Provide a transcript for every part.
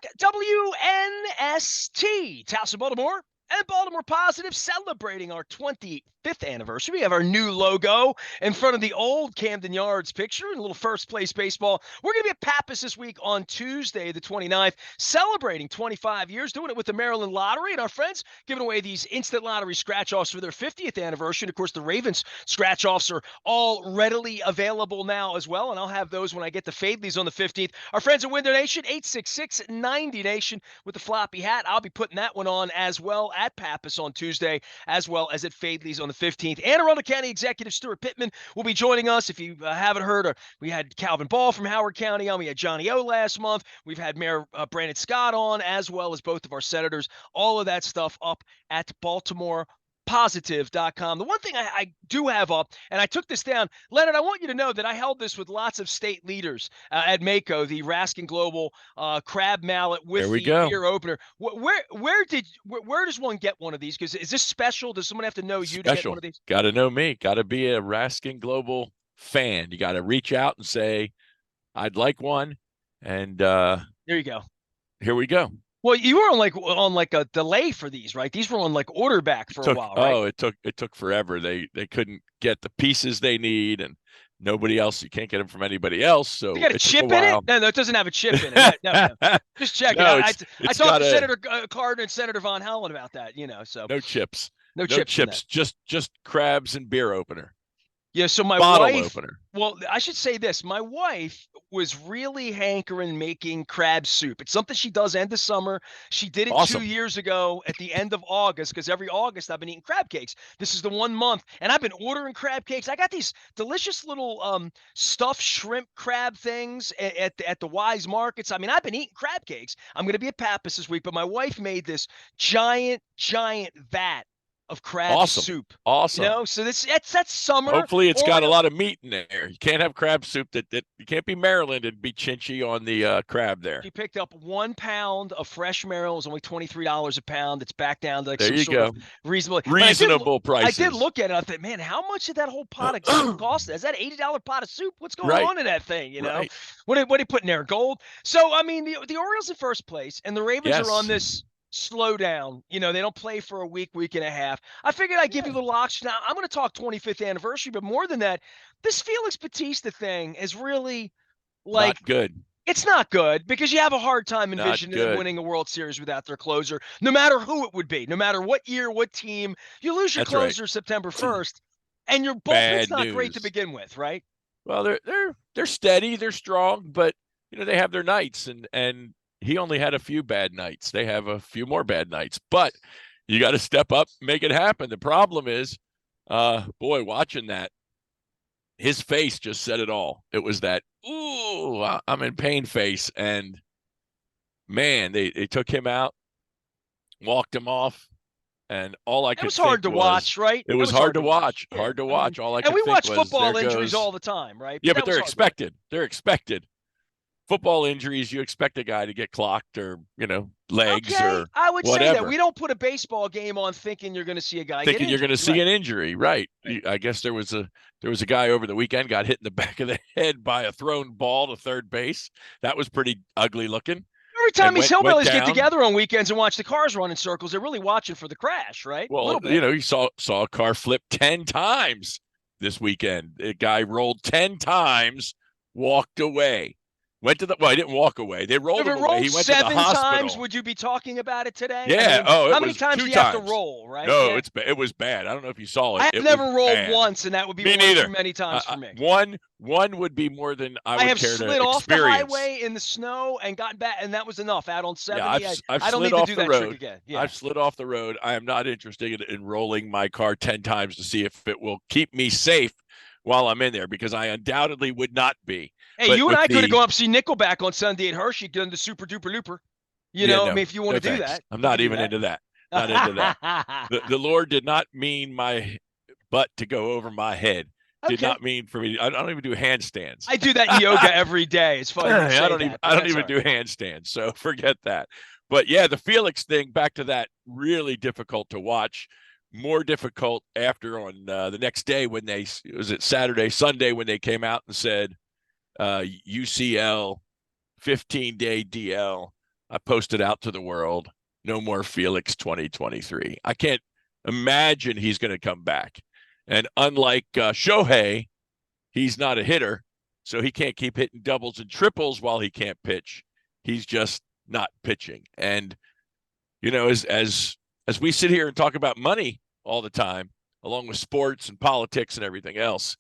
back. WNST, Towson, Baltimore, and Baltimore Positive celebrating our 25th anniversary. We have our new logo in front of the old Camden Yards picture and a little first place baseball. We're going to be at Pappas this week on Tuesday, the 29th, celebrating 25 years, doing it with the Maryland Lottery, and our friends giving away these instant lottery scratch-offs for their 50th anniversary. And of course, the Ravens scratch-offs are all readily available now as well, and I'll have those when I get to Fadley's on the 15th. Our friends at Window Nation, 866-90Nation with the floppy hat. I'll be putting that one on as well at Pappas on Tuesday, as well as at Fadley's on the 15th. Anne Arundel County Executive Stuart Pittman will be joining us. If you haven't heard, we had Calvin Ball from Howard County on. We had Johnny O last month. We've had Mayor Brandon Scott on, as well as both of our senators. All of that stuff up at BaltimorePositive.com. The one thing I do have up, and I took this down, Leonard, I want you to know that I held this with lots of state leaders at Mako, the Raskin Global Crab Mallet with the beer opener. Where does one get one of these? Because is this special? Does someone have to know you to get one of these? Got to know me. Got to be a Raskin Global fan. You got to reach out and say, I'd like one. And there you go. Here we go. Well, you were on a delay for these, right? These were on order back for a while, right? Oh, it took forever. They couldn't get the pieces they need, and nobody else. You can't get them from anybody else. So you got a chip in it? No, it doesn't have a chip in it. No. Just checking. I talked to Senator Cardin and Senator Von Hellen about that. So no chips. No chips. Just crabs and beer opener. Yeah, so my wife, well, I should say this. My wife was really hankering making crab soup. It's something she does end of summer. She did it 2 years ago at the end of August, because every August I've been eating crab cakes. This is the 1 month, and I've been ordering crab cakes. I got these delicious little stuffed shrimp crab things at the Wise Markets. I mean, I've been eating crab cakes. I'm going to be at Pappas this week, but my wife made this giant vat of crab soup. Awesome. So that's summer. Hopefully it's got a lot of meat in there. You can't have crab soup that you can't be Maryland and be chinchy on the crab there. She picked up 1 pound of fresh Maryland. It was only $23 a pound. It's back down to there you some go. Sort of reasonable prices. I did look at it. I thought, man, how much did that whole pot of soup cost? Is that $80 pot of soup? What's going on in that thing? Right. What are you putting there? Gold? So I mean, the Orioles in first place, and the Ravens are on this slow down. They don't play for a week and a half. I figured I'd give you a little oxygen. Now, I'm going to talk 25th anniversary, but more than that, this Felix Bautista thing is really not good. It's not good, because you have a hard time envisioning them winning a World Series without their closer, no matter who it would be, no matter what year, what team. You lose your closer September 1st, and your bullpen's not great to begin with, right? Well, they're steady, they're strong, but they have their nights, and he only had a few bad nights. They have a few more bad nights, but you got to step up, make it happen. The problem is, watching that, his face just said it all. It was that, ooh, I'm in pain face. And man, they took him out, walked him off. And all I could think was, it was hard to watch, right? It was hard to watch. Hard to watch. All I could think was, and we watch football injuries all the time, right? Yeah, but they're expected. They're expected. Football injuries, you expect a guy to get clocked or, legs or I would whatever. say that. We don't put a baseball game on thinking you're going to see a guy you're going to see an injury, right? I guess there was a guy over the weekend got hit in the back of the head by a thrown ball to third base. That was pretty ugly looking. Every time these hillbillies get together on weekends and watch the cars run in circles, they're really watching for the crash, right? Well, you saw a car flip 10 times this weekend. A guy rolled 10 times, walked away. Went to he didn't walk away. They rolled him away. He went to the hospital. 7 times, would you be talking about it today? Yeah. How many times do you have to roll, right? No, it was bad. I don't know if you saw it. I've never rolled once, and that would be too many times for me. One would be more than I would care to experience. I have slid off the highway in the snow and gotten back, and that was enough. Out on 70, I don't need to do that trick again. Yeah. I've slid off the road. I am not interested in rolling my car 10 times to see if it will keep me safe while I'm in there, because I undoubtedly would not be. Hey, but you and I could have gone up see Nickelback on Sunday at Hershey, done the Super Duper Looper. If you want to do that. I'm not even into that. Not into that. The Lord did not mean my butt to go over my head. Did not mean for me. I don't even do handstands. I do that in yoga every day. It's funny. I don't even do handstands. So forget that. But yeah, the Felix thing, back to that, really difficult to watch. More difficult after on the next day when Sunday when they came out and said UCL 15-day DL. I posted out to the world, no more Felix 2023. I can't imagine he's going to come back. And unlike Shohei, he's not a hitter, so he can't keep hitting doubles and triples while he can't pitch. He's just not pitching. And as we sit here and talk about money all the time, along with sports and politics and everything else,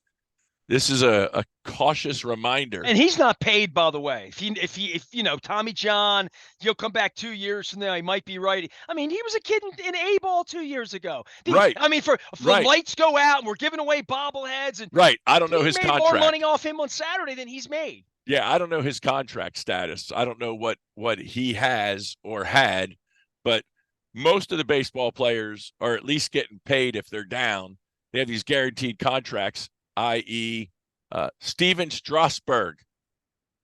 this is a cautious reminder. And he's not paid, by the way. If Tommy John, he'll come back 2 years from now, he might be right. I mean, he was a kid in A-ball 2 years ago. Right. I mean, for right. lights go out and we're giving away bobbleheads. And right. I don't know his made contract. more money off him on Saturday than he's made. Yeah, I don't know his contract status. I don't know what he has or had, but most of the baseball players are at least getting paid if they're down. They have these guaranteed contracts, i.e. Steven Strasburg,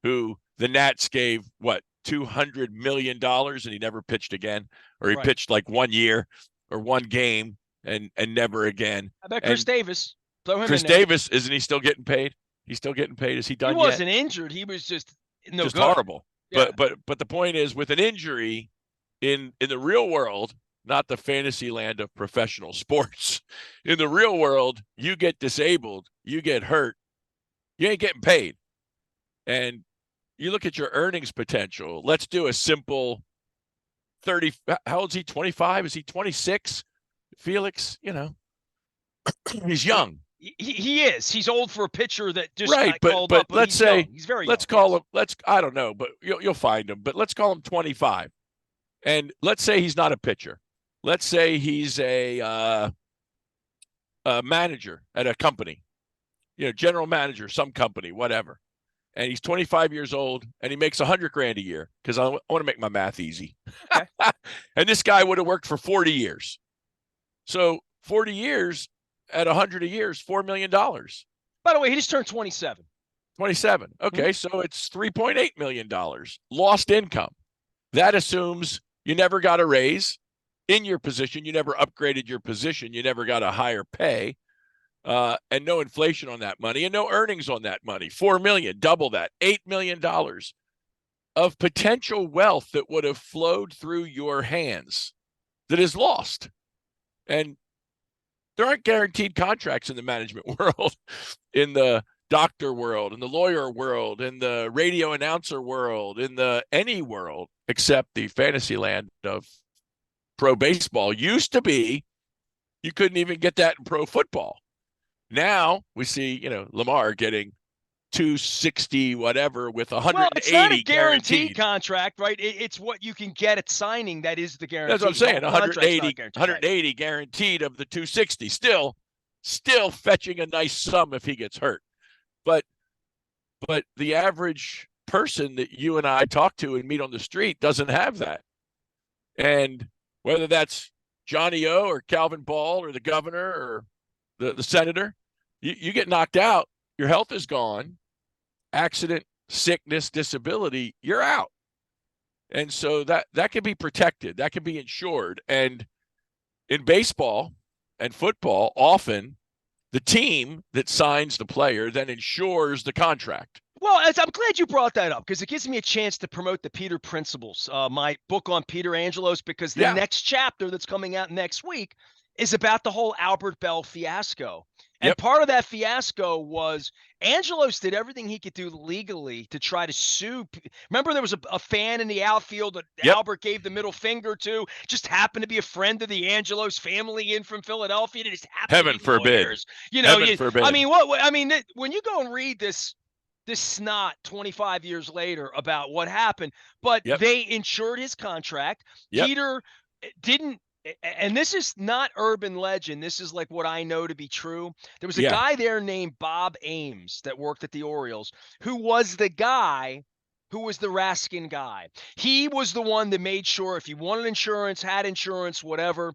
who the Nats gave, $200 million, and he never pitched again, or he pitched like 1 year or one game and never again. I bet Chris Davis. Throw him Chris in there. Davis, isn't he still getting paid? He's still getting paid. Is he done yet? He wasn't injured. He was just good. Horrible. Yeah. But the point is, with an injury in the real world, not the fantasy land of professional sports, in the real world, you get disabled, you get hurt, you ain't getting paid. And you look at your earnings potential. Let's do a simple 30. How old is he? 25? Is he 26? Felix, he's young. He is. He's old for a pitcher that just got called but up. But let's say he's very. Let's call him. I don't know, but you'll find him. But let's call him 25, and let's say he's not a pitcher. Let's say he's a manager at a company, general manager, some company, whatever. And he's 25 years old, and he makes $100,000 a year, because I want to make my math easy. Okay. And this guy would have worked for 40 years. So 40 years at 100 a year is $4 million. By the way, he just turned 27. 27. Okay, so it's $3.8 million lost income. That assumes you never got a raise in your position, you never upgraded your position, you never got a higher pay, and no inflation on that money and no earnings on that money. $4 million, double that, $8 million of potential wealth that would have flowed through your hands that is lost. And there aren't guaranteed contracts in the management world, in the doctor world, in the lawyer world, in the radio announcer world, in the any world except the fantasy land of pro baseball. Used to be, you couldn't even get that in pro football. Now we see, Lamar getting 260 whatever with 180. Well, it's not a guaranteed contract, right? It's what you can get at signing that is the guarantee. That's what I'm saying. 180 guaranteed of the 260. Still fetching a nice sum if he gets hurt. But the average person that you and I talk to and meet on the street doesn't have that. And whether that's Johnny O or Calvin Ball or the governor or the senator, you get knocked out, your health is gone, accident, sickness, disability, you're out. And so that can be protected, that can be insured. And in baseball and football, often the team that signs the player then insures the contract. Well, I'm glad you brought that up, because it gives me a chance to promote the Peter Principles, my book on Peter Angelos, because the next chapter that's coming out next week is about the whole Albert Bell fiasco. And part of that fiasco was Angelos did everything he could do legally to try to sue. Remember, there was a fan in the outfield that Albert gave the middle finger to, just happened to be a friend of the Angelos family in from Philadelphia. It just happened Heaven to be forbid. lawyers. Heaven forbid. I mean, when you go and read this snot 25 years later about what happened, but they insured his contract. Peter didn't. And this is not urban legend. This is like what I know to be true. There was a guy there named Bob Ames that worked at the Orioles, who was the guy who was the Raskin guy. He was the one that made sure if you wanted insurance, had insurance, whatever.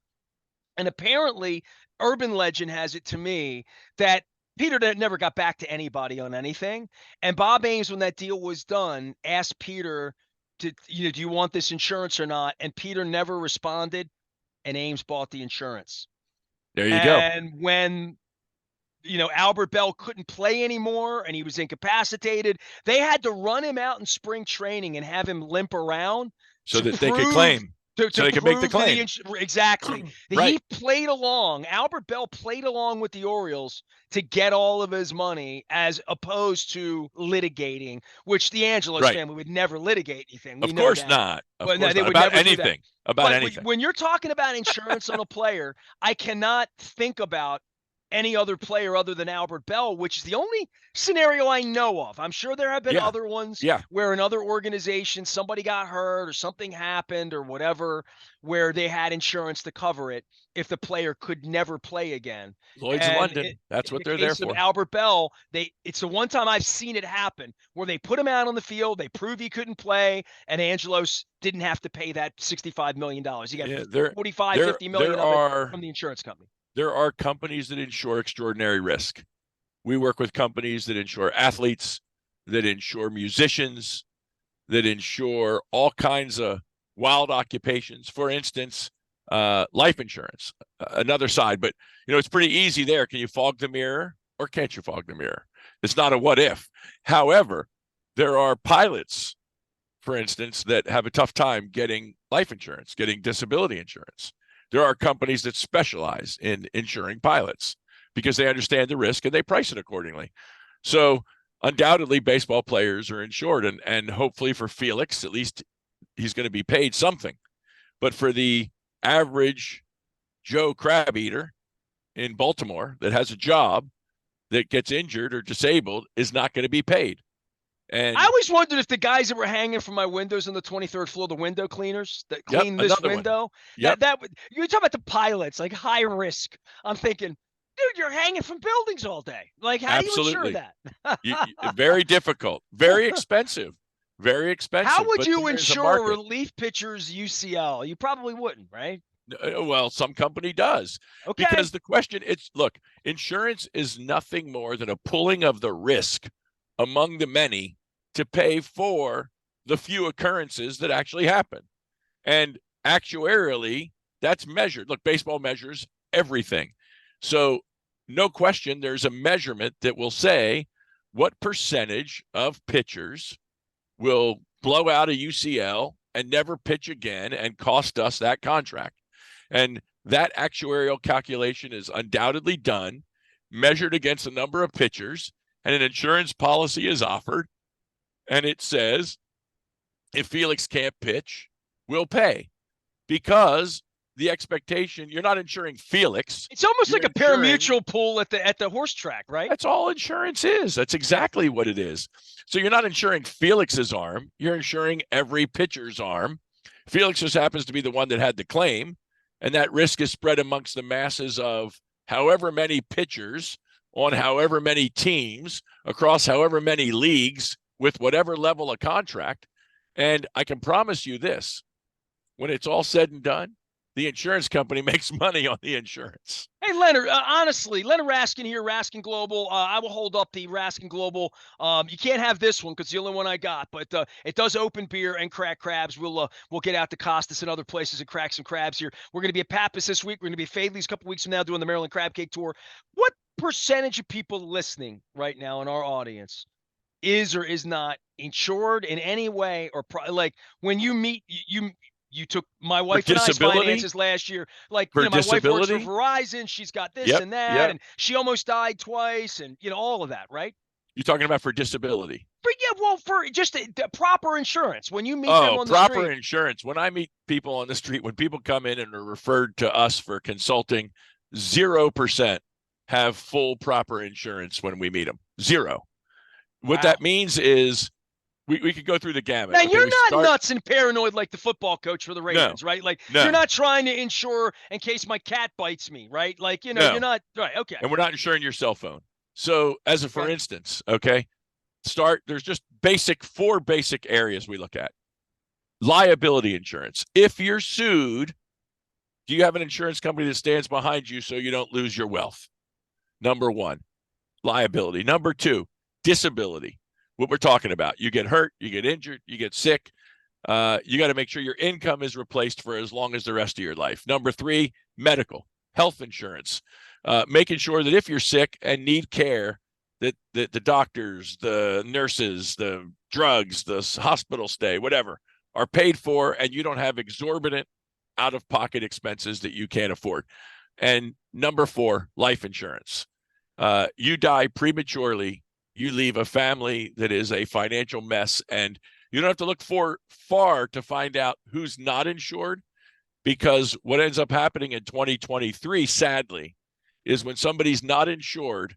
And apparently, urban legend has it to me that Peter never got back to anybody on anything. And Bob Ames, when that deal was done, asked Peter to, do you want this insurance or not? And Peter never responded. And Ames bought the insurance. There you go. And when Albert Bell couldn't play anymore and he was incapacitated. They had to run him out in spring training and have him limp around so to that they could prove claim, to so they could make the prove to claim. exactly that Right. he played along. Albert Bell played along with the Orioles to get all of his money, as opposed to litigating, which the Angelos Right. family would never litigate anything. We Of know course that. not. Of Well, no, course they not. would About never do that. anything. About But anything. when you're talking about insurance on a player, I cannot think about any other player other than Albert Bell, which is the only scenario I know of. I'm sure there have been Yeah. other ones Yeah. where another organization, somebody got hurt or something happened or whatever, where they had insurance to cover it if the player could never play again. Lloyd's of And London. That's in what the they're there case of for. Albert Bell, it's the one time I've seen it happen where they put him out on the field, they prove he couldn't play, and Angelos didn't have to pay that $65 million. He got Yeah, 45, 50 million of it from the insurance company. There are companies that insure extraordinary risk. We work with companies that insure athletes, that insure musicians, that insure all kinds of wild occupations. For instance, life insurance, another side. But, it's pretty easy there. Can you fog the mirror or can't you fog the mirror? It's not a what if. However, there are pilots, for instance, that have a tough time getting life insurance, getting disability insurance. There are companies that specialize in insuring pilots because they understand the risk and they price it accordingly. So undoubtedly, baseball players are insured, and hopefully for Felix, at least he's going to be paid something. But for the average Joe crab eater in Baltimore that has a job that gets injured or disabled is not going to be paid. And I always wondered if the guys that were hanging from my windows on the 23rd floor, the window cleaners that clean this window, that you talk about the pilots, like high risk. I'm thinking, dude, you're hanging from buildings all day. Like, how do you insure that? Very difficult, very expensive, very expensive. How would you insure a relief pitcher's UCL? You probably wouldn't, right? Well, some company does. Okay. Because the question, look, insurance is nothing more than a pulling of the risk among the many to pay for the few occurrences that actually happen. And actuarially, that's measured. Look, baseball measures everything. So no question, there's a measurement that will say what percentage of pitchers will blow out a UCL and never pitch again and cost us that contract. And that actuarial calculation is undoubtedly done, measured against a number of pitchers, and an insurance policy is offered, and it says, if Felix can't pitch, we'll pay. Because the expectation, you're not insuring Felix. It's almost like a pari-mutuel pool at the horse track, right? That's all insurance is. That's exactly what it is. So you're not insuring Felix's arm. You're insuring every pitcher's arm. Felix just happens to be the one that had the claim, and that risk is spread amongst the masses of however many pitchers on however many teams across however many leagues with whatever level of contract. And I can promise you this, when it's all said and done, the insurance company makes money on the insurance. Hey, Leonard, honestly, Leonard Raskin here, Raskin Global. I will hold up the Raskin Global. You can't have this one because it's the only one I got, but it does open beer and crack crabs. We'll get out to Costas and other places and crack some crabs here. We're going to be at Pappas this week. We're going to be at Fadley's a couple weeks from now doing the Maryland Crab Cake Tour. What percentage of people listening right now in our audience is or is not insured in any way, or like when you meet you took my wife and I's finances last year. Like, my wife works for Verizon. She's got this and that, and she almost died twice, and all of that, right? You're talking about for disability. For just the proper insurance. When you meet them on the street. Proper insurance. When I meet people on the street, when people come in and are referred to us for consulting, 0% have full proper insurance when we meet them. 0. What that means is we could go through the gamut. Now, you're not nuts and paranoid like the football coach for the Ravens, right? Like, you're not trying to insure in case my cat bites me, right? Like, you're not, right, okay. And we're not insuring your cell phone. So, for instance, there's just 4 basic areas we look at. Liability insurance. If you're sued, do you have an insurance company that stands behind you so you don't lose your wealth? Number 1, liability. Number 2, disability. What we're talking about. You get hurt, you get injured, you get sick. You got to make sure your income is replaced for as long as the rest of your life. Number 3, medical, health insurance. making sure that if you're sick and need care, that the doctors, the nurses, the drugs, the hospital stay, whatever, are paid for, and you don't have exorbitant out-of-pocket expenses that you can't afford. And number 4, life insurance. You die prematurely, you leave a family that is a financial mess, and you don't have to look far to find out who's not insured, because what ends up happening in 2023, sadly, is when somebody's not insured,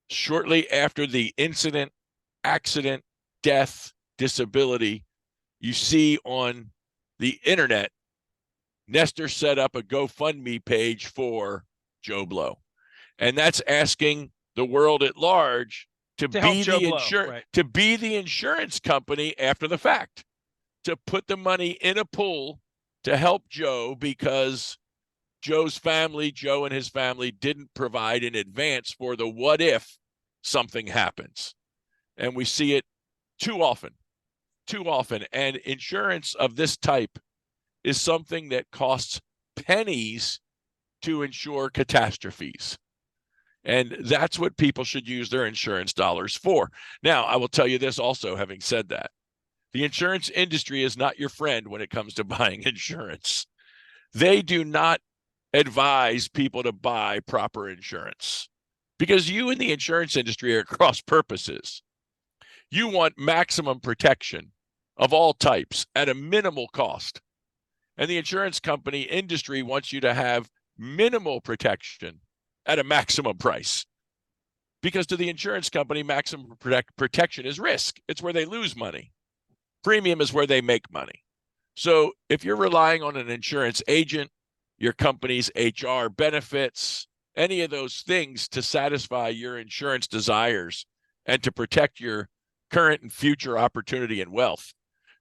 shortly after the incident, accident, death, disability, you see on the internet, Nestor set up a GoFundMe page for Joe Blow. And that's asking the world at large to be the insurance company after the fact, to put the money in a pool to help Joe, because Joe's family, Joe and his family, didn't provide in advance for the what if something happens. And we see it too often. And insurance of this type is something that costs pennies to insure catastrophes. And that's what people should use their insurance dollars for. Now, I will tell you this also, having said that, the insurance industry is not your friend when it comes to buying insurance. They do not advise people to buy proper insurance, because you in the insurance industry are at cross purposes. You want maximum protection of all types at a minimal cost. And the insurance company industry wants you to have minimal protection at a maximum price. Because to the insurance company, maximum protection is risk. It's where they lose money. Premium is where they make money. So if you're relying on an insurance agent, your company's HR benefits, any of those things to satisfy your insurance desires and to protect your current and future opportunity and wealth,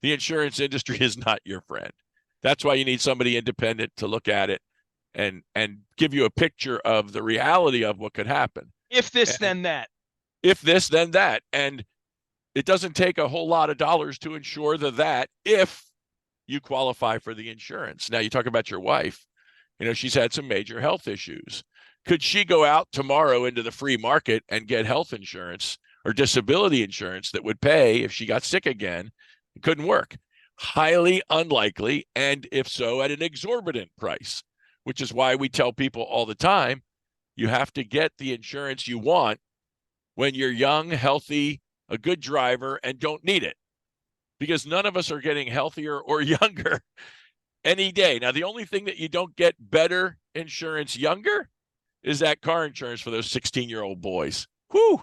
the insurance industry is not your friend. That's why you need somebody independent to look at it and give you a picture of the reality of what could happen. If this, then that. If this, then that. And it doesn't take a whole lot of dollars to insure that if you qualify for the insurance. Now, you talk about your wife. You know, she's had some major health issues. Could she go out tomorrow into the free market and get health insurance or disability insurance that would pay if she got sick again? It couldn't work. Highly unlikely, and if so, at an exorbitant price, which is why we tell people all the time, you have to get the insurance you want when you're young, healthy, a good driver, and don't need it. Because none of us are getting healthier or younger any day. Now, the only thing that you don't get better insurance younger is that car insurance for those 16-year-old boys. Whew.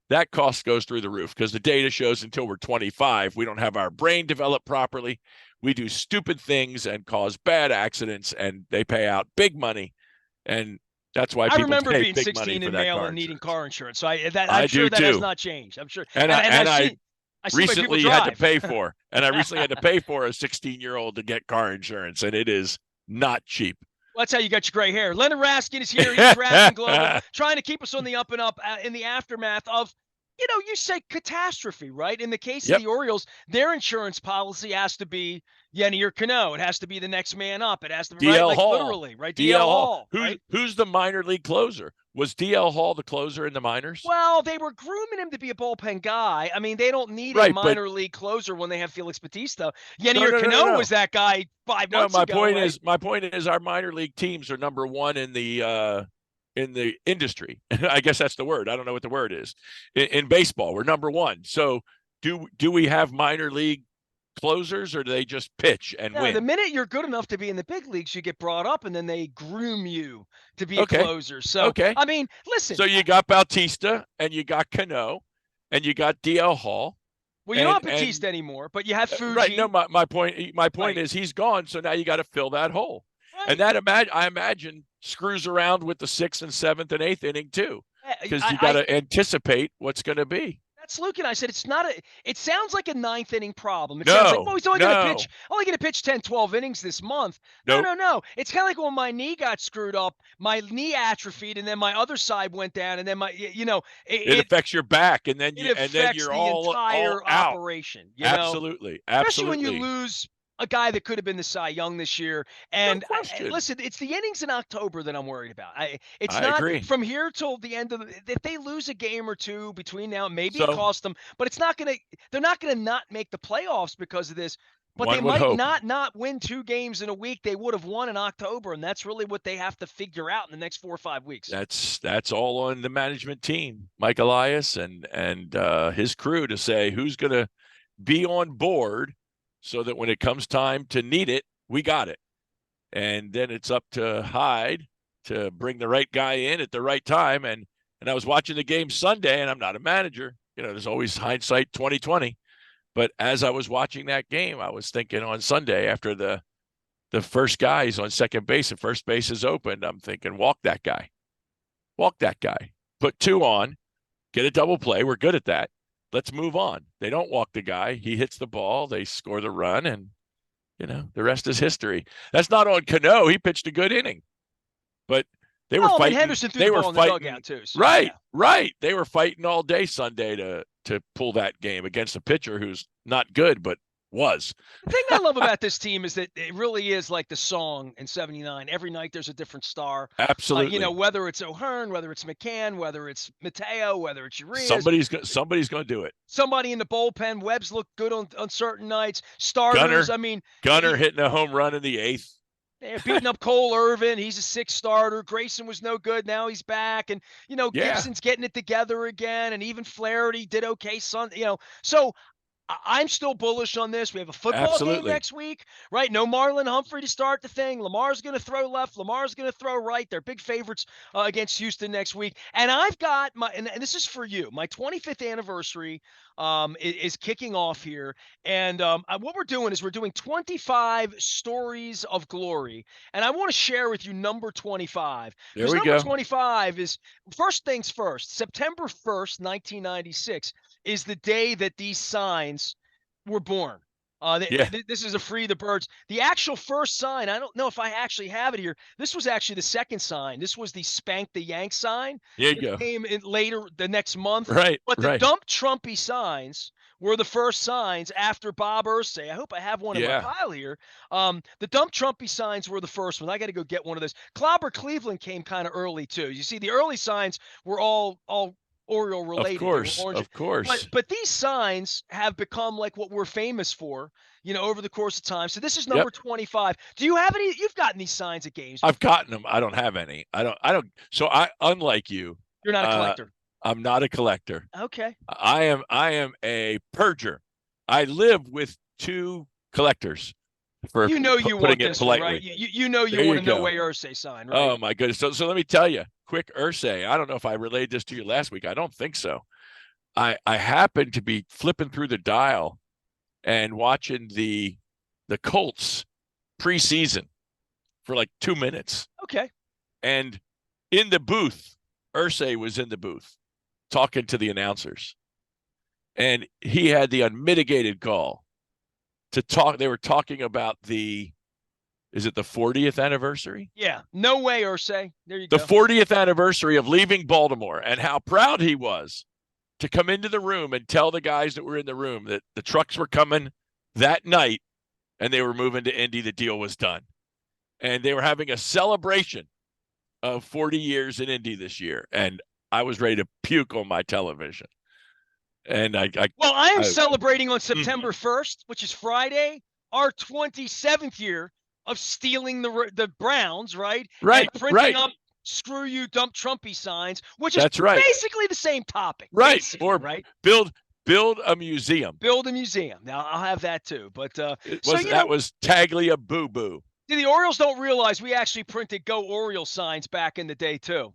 That cost goes through the roof, because the data shows until we're 25, we don't have our brain developed properly. We do stupid things and cause bad accidents, and they pay out big money. And that's why people remember pay being big 16 money for in that male car and needing insurance. car insurance. So I'm sure that has not changed. I'm sure. And I recently had to pay for. And I recently had to pay for a 16-year-old to get car insurance, and it is not cheap. Well, that's how you got your gray hair. Leonard Raskin is here. He's Raskin Global, trying to keep us on the up and up in the aftermath of, you know, you say catastrophe, right? In the case of the Orioles, their insurance policy has to be Yenny or Cano. It has to be the next man up. It has to be DL right, Hall. like literally, right? DL Hall. Right? Who's the minor league closer? Was DL Hall the closer in the minors? Well, they were grooming him to be a bullpen guy. I mean, they don't need a minor league closer when they have Felix Bautista. Yenny or Cano was that guy 5 months ago. My point is our minor league teams are number one in the industry. I guess that's the word. I don't know what the word is. In baseball, we're number one. So do we have minor league closers, or do they just pitch and win? The minute you're good enough to be in the big leagues, you get brought up, and then they groom you to be a closer. So, I mean, listen. So you got Bautista, and you got Cano, and you got DL Hall. Well, you don't have Bautista anymore, but you have Fuji. Right. No, my point is he's gone, so now you got to fill that hole. Right. And that I imagine screws around with the 6th and 7th and 8th inning too, because you got to anticipate what's going to be. That's Luke and I said it's not a. It sounds like a 9th inning problem. It sounds like, he's only going to pitch 10, 12 innings this month. No. It's kind of like when my knee got screwed up, my knee atrophied, and then my other side went down, and then my, it affects your back, and then you're all entire out. operation. Absolutely. Especially when you lose a guy that could have been the Cy Young this year. No And question. listen, it's the innings in October that I'm worried about. It's I not agree. from here till the end of if they lose a game or two between now, maybe it So costs them, but it's not going to, they're not going to not make the playoffs because of this. But they one would might hope. not win 2 games in a week. They would have won in October, and that's really what they have to figure out in the next 4 or 5 weeks. That's all on the management team, Mike Elias and his crew, to say who's going to be on board so that when it comes time to need it, we got it. And then it's up to Hyde to bring the right guy in at the right time. And I was watching the game Sunday, and I'm not a manager. There's always hindsight 2020. But as I was watching that game, I was thinking on Sunday after the first guy's on second base and first base is opened, I'm thinking, walk that guy. Walk that guy. Put 2 on, get a double play. We're good at that. Let's move on. They don't walk the guy. He hits the ball. They score the run, and, the rest is history. That's not on Cano. He pitched a good inning. But they were fighting. Henderson threw the ball in the dugout too. So, right, yeah. right. They were fighting all day Sunday to pull that game against a pitcher who's not good, but was. The thing I love about this team is that it really is like the song in '79. Every night there's a different star. Absolutely. Whether it's O'Hearn, whether it's McCann, whether it's Mateo, whether it's Urias. Somebody's going to do it. Somebody in the bullpen. Webb's looked good on certain nights. Starters. Gunner hitting a home run in the 8th. They're beating up Cole Irvin. He's a 6th starter. Grayson was no good. Now he's back. And, Gibson's getting it together again. And even Flaherty did okay. So I'm still bullish on this. We have a football game next week, right? No Marlon Humphrey to start the thing. Lamar's going to throw left. Lamar's going to throw right. They're big favorites against Houston next week. And I've got and this is for you. My 25th anniversary is kicking off here. And what we're doing is we're doing 25 stories of glory. And I want to share with you number 25. There we number go. 25 is, first things first, September 1st, 1996 is the day that these signs were born. This is a Free the Birds. The actual first sign, I don't know if I actually have it here. This was actually the second sign. This was the Spank the Yank sign. There you go. Came in later the next month. Right. But the Dump Trumpy signs were the first signs after Bob Irsay. I hope I have one in my pile here. The Dump Trumpy signs were the first one. I got to go get one of those. Clobber Cleveland came kind of early too. You see, the early signs were all Oriole related. Of course. But these signs have become like what we're famous for, over the course of time. So this is number 25. Do you have any? You've gotten these signs at games. I've gotten them. I don't have any. I don't. So unlike you, you're not a collector. I'm not a collector. Okay. I am a purger. I live with 2 collectors. You want this one, right? You want a No Way Irsay sign, right? Oh my goodness. So let me tell you, quick Irsay. I don't know if I relayed this to you last week. I don't think so. I happened to be flipping through the dial and watching the Colts preseason for like 2 minutes. Okay. And in the booth, Irsay was in the booth talking to the announcers. And he had the unmitigated gall to talk. They were talking about is it the 40th anniversary? Yeah. No Way Irsay. There you go. The 40th anniversary of leaving Baltimore, and how proud he was to come into the room and tell the guys that were in the room that the trucks were coming that night and they were moving to Indy. The deal was done. And they were having a celebration of 40 years in Indy this year. And I was ready to puke on my television. And I am celebrating on September 1st, which is Friday, our 27th year of stealing the Browns, right? Right. And printing up "Screw You, Dump Trumpy" signs, which is basically the same topic. Right. Or build a museum. Build a museum. Now I'll have that too. But that was Taglia Boo Boo. The Orioles don't realize we actually printed "Go Orioles" signs back in the day too.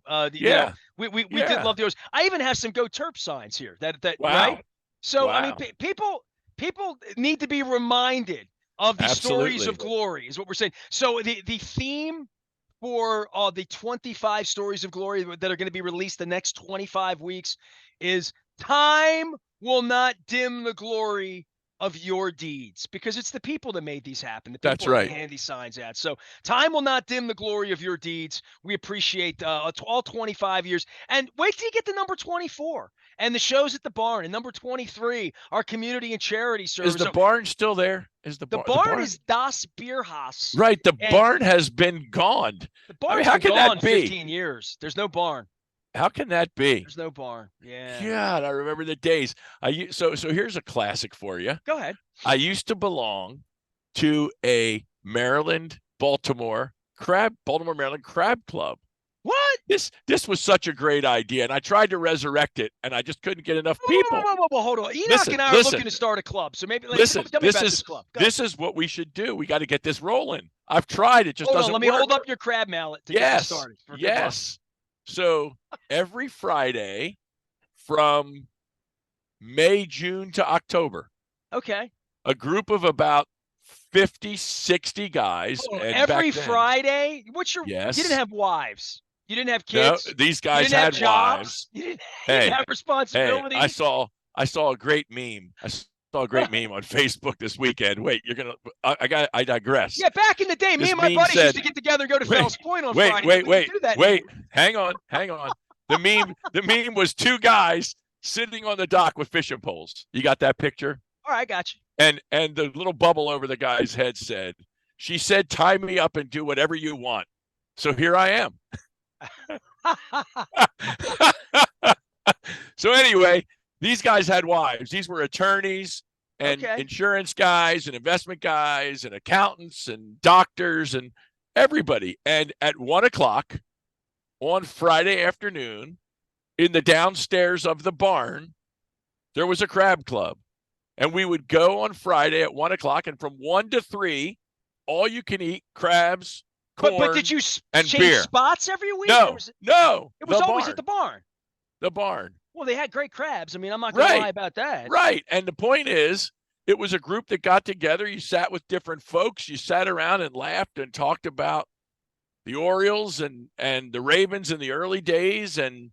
We did love those. I even have some "Go Terp" signs here. Right. So I mean, people need to be reminded of the stories of glory, is what we're saying. So the theme for the 25 stories of glory that are going to be released the next 25 weeks is "Time will not dim the glory of your deeds, because it's the people that made these happen, the That's people that right. hand these signs out. So time will not dim the glory of your deeds. We appreciate all 25 years. And wait till you get to number 24 and the shows at the barn, and number 23, our community and charity service. Is the So barn still there? Is the barn is Das Bierhaus. Right. The And barn has been gone. the I mean, barn's how been can gone that be? 15 years. There's no barn. How can that be? There's no barn. Yeah. God, I remember the days. So here's a classic for you. Go ahead. I used to belong to a Baltimore, Maryland crab club. What? This was such a great idea, and I tried to resurrect it, and I just couldn't get enough people. Whoa, hold on. Enoch and I are looking to start a club, so maybe tell me about this club. This is what we should do. We got to get this rolling. I've tried; it just doesn't work. Let me hold up your crab mallet to get this started. Yes. So every Friday from May, June to October. Okay. A group of about 50, 60 guys. Every Friday? Yes. You didn't have wives. You didn't have kids. No, these guys had wives. You didn't have responsibilities. Hey, I saw a great meme. I saw a great meme on Facebook this weekend. Wait, I digress. Yeah, back in the day, me and my buddies used to get together and go to Fells Point on Friday. Wait. Hang on. The meme was two guys sitting on the dock with fishing poles. You got that picture? All right, I got you. And the little bubble over the guy's head said, "She said, tie me up and do whatever you want." So here I am. So anyway, these guys had wives. These were attorneys and insurance guys and investment guys and accountants and doctors and everybody. And at 1:00 on Friday afternoon, in the downstairs of the barn, there was a crab club. And we would go on Friday at 1:00, and from 1 to 3, all you can eat crabs, corn, but did you and change beer. Spots every week? No. It was always at the barn. The barn. Well, they had great crabs. I mean, I'm not going to lie about that. Right. And the point is, it was a group that got together. You sat with different folks. You sat around and laughed and talked about the Orioles and the Ravens in the early days and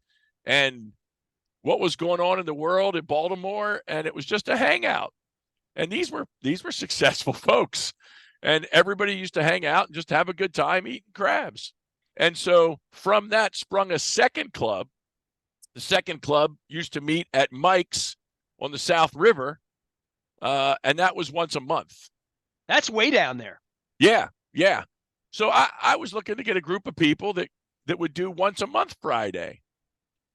what was going on in the world in Baltimore, and it was just a hangout. And these were successful folks, and everybody used to hang out and just have a good time eating crabs. And so from that sprung a second club. The second club used to meet at Mike's on the South River, and that was once a month. That's way down there. Yeah. So I was looking to get a group of people that would do once a month Friday.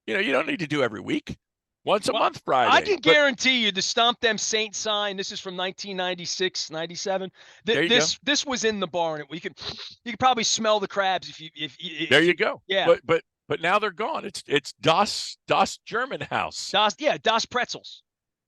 You don't need to do every week. Once a month Friday. I can guarantee you the Stomp Them Saint sign, this is from 1996, 97. This was in the barn. You could probably smell the crabs if there you go. Yeah. But now they're gone. It's Das German House. Das Pretzels.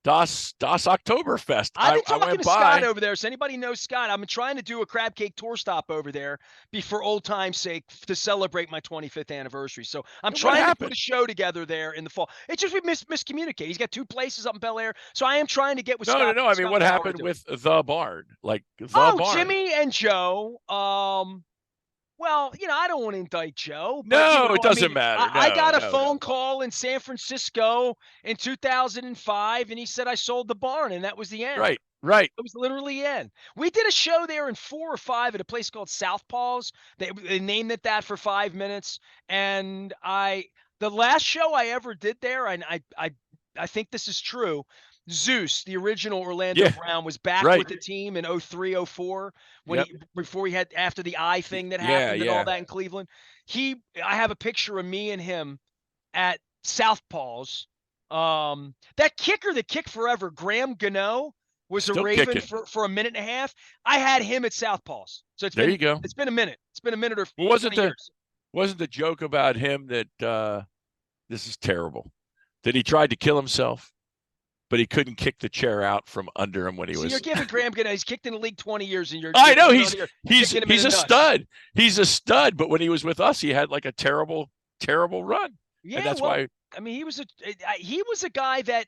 Das Oktoberfest. I've been talking to Scott over there. So anybody knows Scott, I've been trying to do a crab cake tour stop over there for old time's sake to celebrate my 25th anniversary. So I'm trying to put a show together there in the fall. It's just we miscommunicate. He's got two places up in Bel Air. So I am trying to get with Scott. No. I mean, what happened with the barn? Like the barn. Jimmy and Joe. Well, I don't want to indict Joe. But, it doesn't matter. I got a phone call in San Francisco in 2005, and he said I sold the barn, and that was the end. Right. It was literally the end. We did a show there in 4 or 5 at a place called Southpaws. They named it that for 5 minutes, and the last show I ever did there, and I think this is true. Zeus, the original Orlando Brown, was back with the team in 03, 04 before he had after the eye thing that happened and all that in Cleveland. I have a picture of me and him at Southpaws. That kicker that kicked forever, Graham Gano, was still a Raven for a minute and a half. I had him at Southpaws. So you go. It's been a minute. It's been a minute or wasn't the joke about him that this is terrible, that he tried to kill himself, but he couldn't kick the chair out from under him when he was. You're giving Graham Gano. He's kicked in the league 20 years, and I know he's a stud. He's a stud, but when he was with us, he had like a terrible run. Yeah, and that's why. I mean, he was a guy that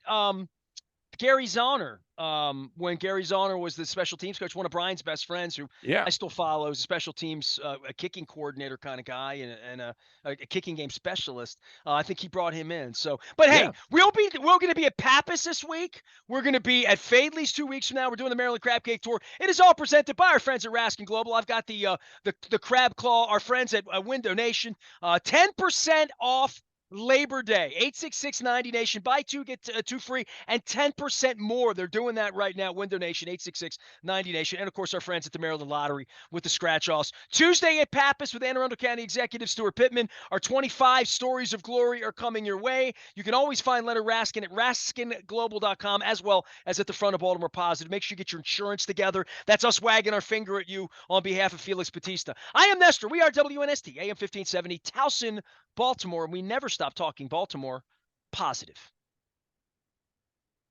Gary Zahner, when Gary Zahner was the special teams coach, one of Brian's best friends, who Yeah. I still follow as a special teams, a kicking coordinator kind of guy and a kicking game specialist. I think he brought him in. So, but hey, Yeah. we're going to be at Pappas this week. We're going to be at Fadley's 2 weeks from now. We're doing the Maryland Crab Cake Tour. It is all presented by our friends at Raskin Global. I've got the Crab Claw, our friends at Window Nation, 10% off Labor Day, 866-90-NATION. Buy two, get two free, and 10% more. They're doing that right now. Window Nation, 866-90-NATION. And, of course, our friends at the Maryland Lottery with the scratch-offs. Tuesday at Pappas with Anne Arundel County Executive Stuart Pittman. Our 25 Stories of Glory are coming your way. You can always find Leonard Raskin at raskinglobal.com as well as at the front of Baltimore Positive. Make sure you get your insurance together. That's us wagging our finger at you on behalf of Felix Bautista. I am Nestor. We are WNST, AM 1570, Towson, Baltimore, and we never stop talking Baltimore positive.